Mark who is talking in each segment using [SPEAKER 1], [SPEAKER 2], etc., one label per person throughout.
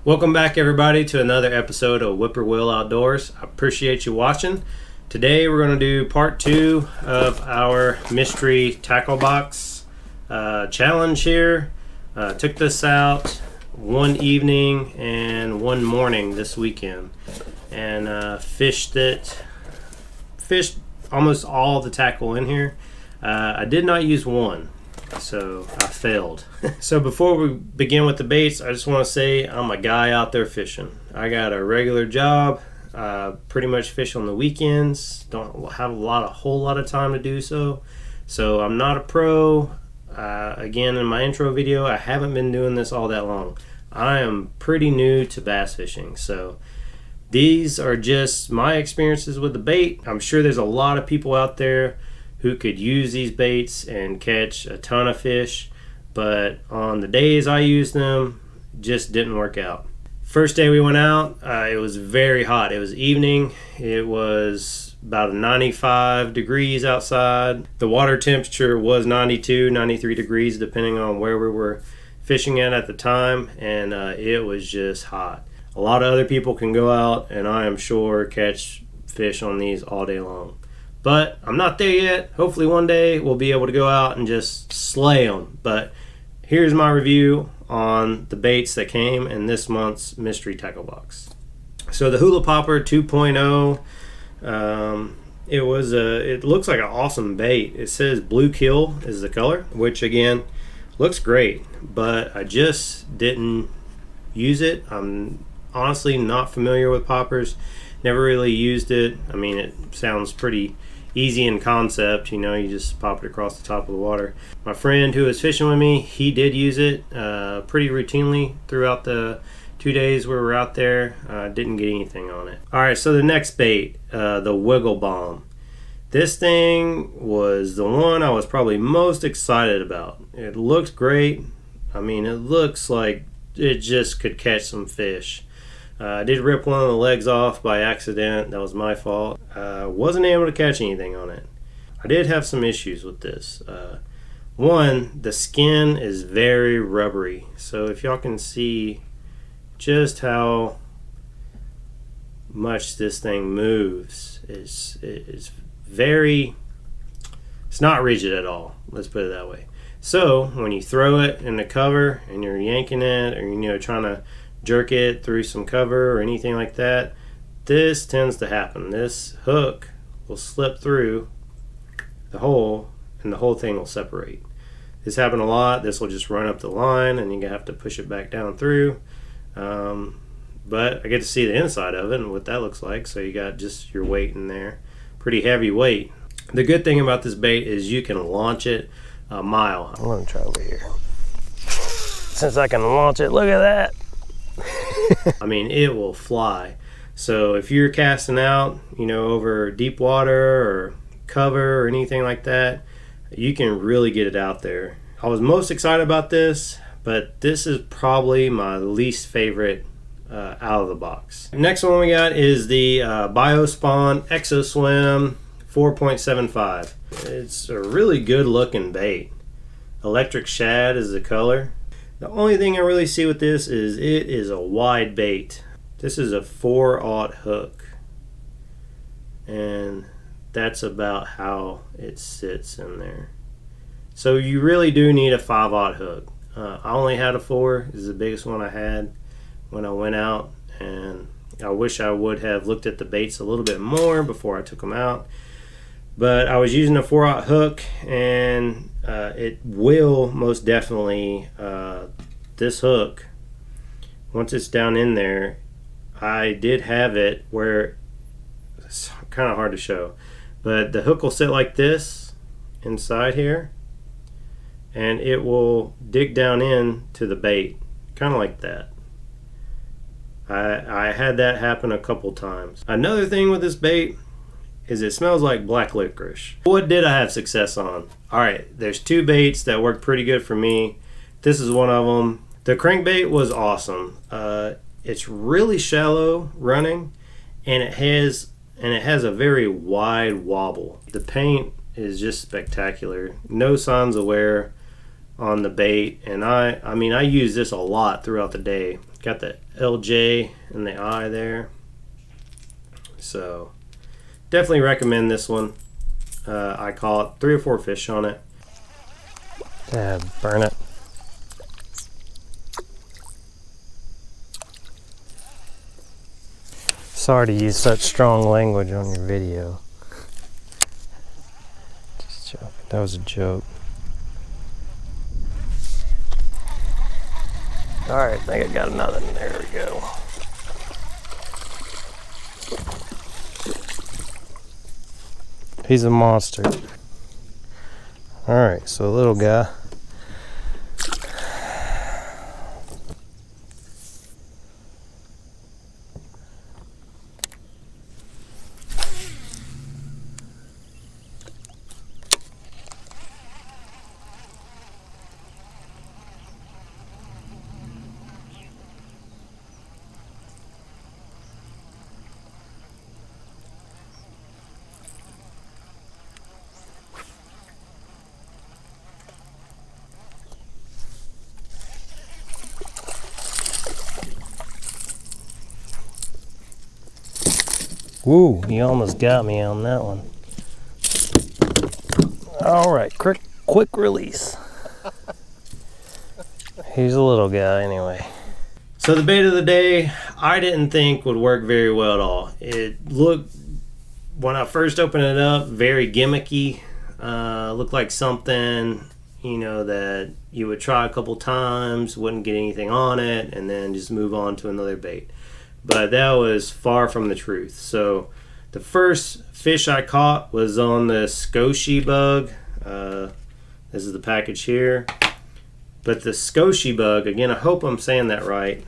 [SPEAKER 1] Welcome back, everybody, to another episode of Whippoorwill Outdoors. I appreciate you watching. Today we're going to do part 2 of our mystery tackle box challenge here. Took this out one evening and one morning this weekend and fished almost all the tackle in here. I did not use one, so I failed. So before we begin with the baits, I just want to say I'm a guy out there fishing. I got a regular job, pretty much fish on the weekends, don't have a whole lot of time to do so. So I'm not a pro. Again, in my intro video, I haven't been doing this all that long. I am pretty new to bass fishing, so these are just my experiences with the bait. I'm sure there's a lot of people out there who could use these baits and catch a ton of fish, but on the days I used them, just didn't work out. First day we went out, it was very hot. It was evening. It was about 95 degrees outside. The water temperature was 92, 93 degrees, depending on where we were fishing at the time, and it was just hot. A lot of other people can go out, and I am sure catch fish on these all day long. But I'm not there yet. Hopefully one day we'll be able to go out and just slay them. But here's my review on the baits that came in this month's mystery tackle box. So the Hula Popper 2.0, it looks like an awesome bait. It says Blue Kill is the color, which again looks great, but I just didn't use it. I'm honestly not familiar with poppers. Never really used it. I mean, it sounds pretty easy in concept, you know, you just pop it across the top of the water. My friend who was fishing with me, he did use it pretty routinely throughout the 2 days we were out there. Didn't get anything on it. Alright, so the next bait, the Wiggle Bomb. This thing was the one I was probably most excited about. It looks great. I mean, it looks like it just could catch some fish. I did rip one of the legs off by accident. That was my fault. Wasn't able to catch anything on it. I did have some issues with this. One, the skin is very rubbery. So if y'all can see just how much this thing moves, it's not rigid at all. Let's put it that way. So when you throw it in the cover and you're yanking it, or trying to jerk it through some cover or anything like that, this tends to happen. This hook will slip through the hole and the whole thing will separate. This happened a lot. This will just run up the line and you have to push it back down through. But I get to see the inside of it and what that looks like. So you got just your weight in there. Pretty heavy weight. The good thing about this bait is you can launch it a mile. I'm going to try over here. Since I can launch it, look at that. I mean, it will fly. So if you're casting out, over deep water or cover or anything like that, you can really get it out there. I was most excited about this, but this is probably my least favorite out of the box. Next one we got is the BioSpawn ExoSwim 4.75. It's a really good looking bait. Electric shad is the color. The only thing I really see with this is it is a wide bait. This is a 4/0 hook, and that's about how it sits in there. So you really do need a 5/0 hook. I only had a 4. This is the biggest one I had when I went out, and I wish I would have looked at the baits a little bit more before I took them out. But I was using a 4/0 hook, and it will most definitely, this hook, once it's down in there, I did have it where it's kind of hard to show, but the hook will sit like this inside here, and it will dig down in to the bait, kind of like that. I had that happen a couple times. Another thing with this bait is it smells like black licorice. What did I have success on? Alright, there's 2 baits that worked pretty good for me. This is one of them. The crankbait was awesome. It's really shallow running, and it has a very wide wobble. The paint is just spectacular. No signs of wear on the bait, and I mean I use this a lot throughout the day. Got the LJ in the eye there. So definitely recommend this one. I caught 3 or 4 fish on it. Yeah, burn it. Sorry to use such strong language on your video. Just joking. That was a joke. Alright, I think I got another. There we go. He's a monster. Alright, so little guy. Woo, he almost got me on that one. Alright, quick release. He's a little guy anyway. So the bait of the day, I didn't think would work very well at all. It looked, when I first opened it up, very gimmicky. Looked like something, you know, that you would try a couple times, wouldn't get anything on it, and then just move on to another bait. But that was far from the truth. So the first fish I caught was on the Scotia bug. This is the package here. But the Scotia bug, again, I hope I'm saying that right.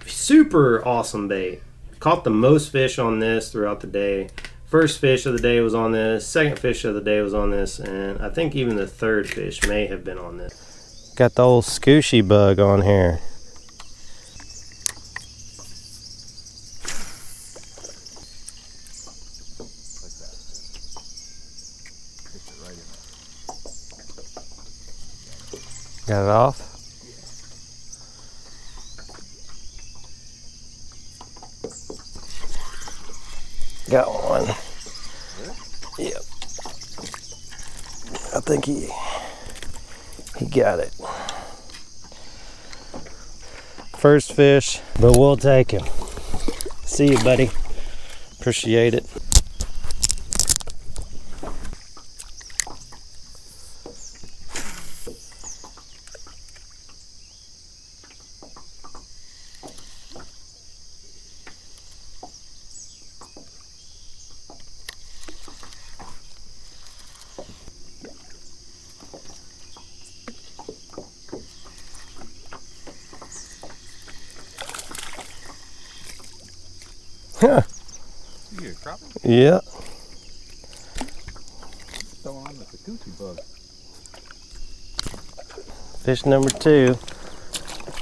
[SPEAKER 1] Super awesome bait. Caught the most fish on this throughout the day. First fish of the day was on this. Second fish of the day was on this. And I think even the third fish may have been on this. Got the old Scotia bug on here. Got it off? Got one. Yep. I think he got it. First fish, but we'll take him. See you, buddy. Appreciate it. Huh.
[SPEAKER 2] You get a crappie?
[SPEAKER 1] Yeah.
[SPEAKER 2] Throwing on the Scotia bug.
[SPEAKER 1] Fish number 2.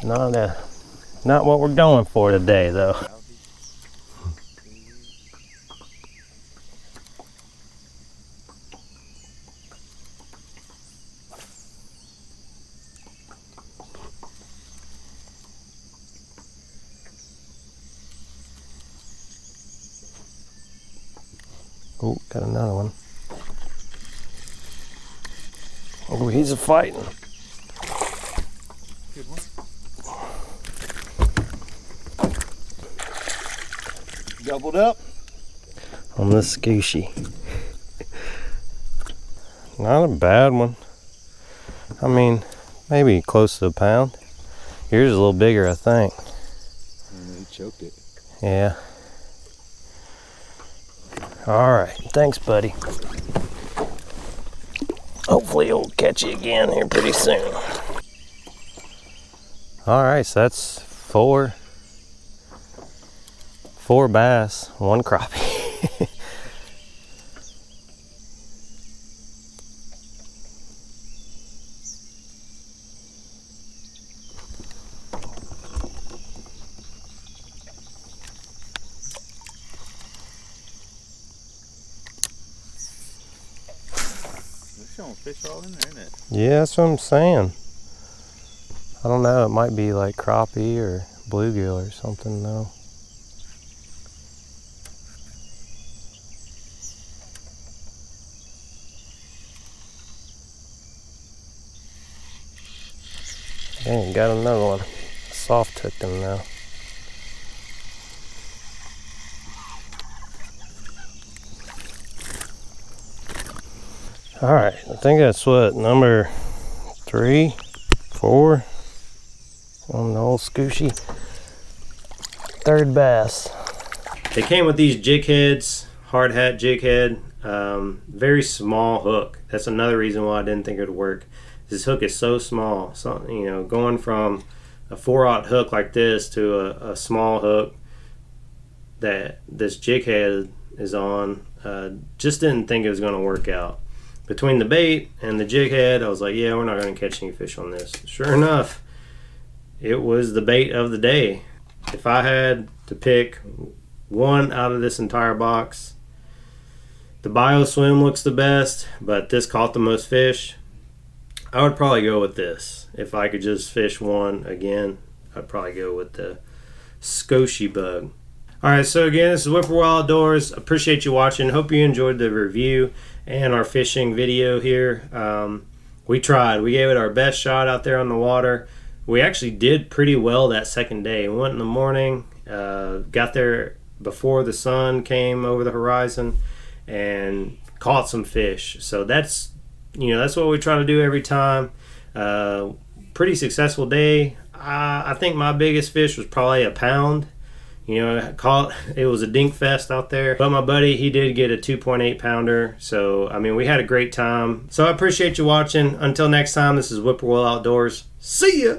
[SPEAKER 1] Not what we're going for today, though. Oh, got another one. Oh, he's a fighting.
[SPEAKER 2] Good one. Doubled up.
[SPEAKER 1] On the Scotia. Not a bad one. I mean, maybe close to a pound. Yours is a little bigger, I think.
[SPEAKER 2] And he choked it.
[SPEAKER 1] Yeah. Alright, thanks, buddy. Hopefully he'll catch you again here pretty soon. Alright, so that's four bass, 1 crappie.
[SPEAKER 2] There's showing fish all in there, isn't it?
[SPEAKER 1] Yeah, that's what I'm saying. I don't know, it might be like crappie or bluegill or something though. Dang, got another one. Soft hooked him now. Alright, I think that's what, number 3, 4 on the old Scooshy. Third bass. They came with these jig heads, hard hat jig head. Very small hook. That's another reason why I didn't think it would work. This hook is so small. So, you know, going from a 4/0 hook like this to a small hook that this jig head is on, just didn't think it was going to work out. Between the bait and the jig head, I was like, yeah, we're not going to catch any fish on this. Sure enough, it was the bait of the day. If I had to pick one out of this entire box, the BioSwim looks the best, but this caught the most fish. I would probably go with this. If I could just fish one again, I'd probably go with the Scooshy Bug. Alright, so again, this is Whippoorwill Outdoors. Appreciate you watching. Hope you enjoyed the review and our fishing video here. We tried. We gave it our best shot out there on the water. We actually did pretty well that second day. We went in the morning, got there before the sun came over the horizon, and caught some fish. So that's, you know, that's what we try to do every time. Pretty successful day. I think my biggest fish was probably a pound. You know, it was a dink fest out there. But my buddy, he did get a 2.8 pounder. So, I mean, we had a great time. So I appreciate you watching. Until next time, this is Whippoorwill Outdoors. See ya!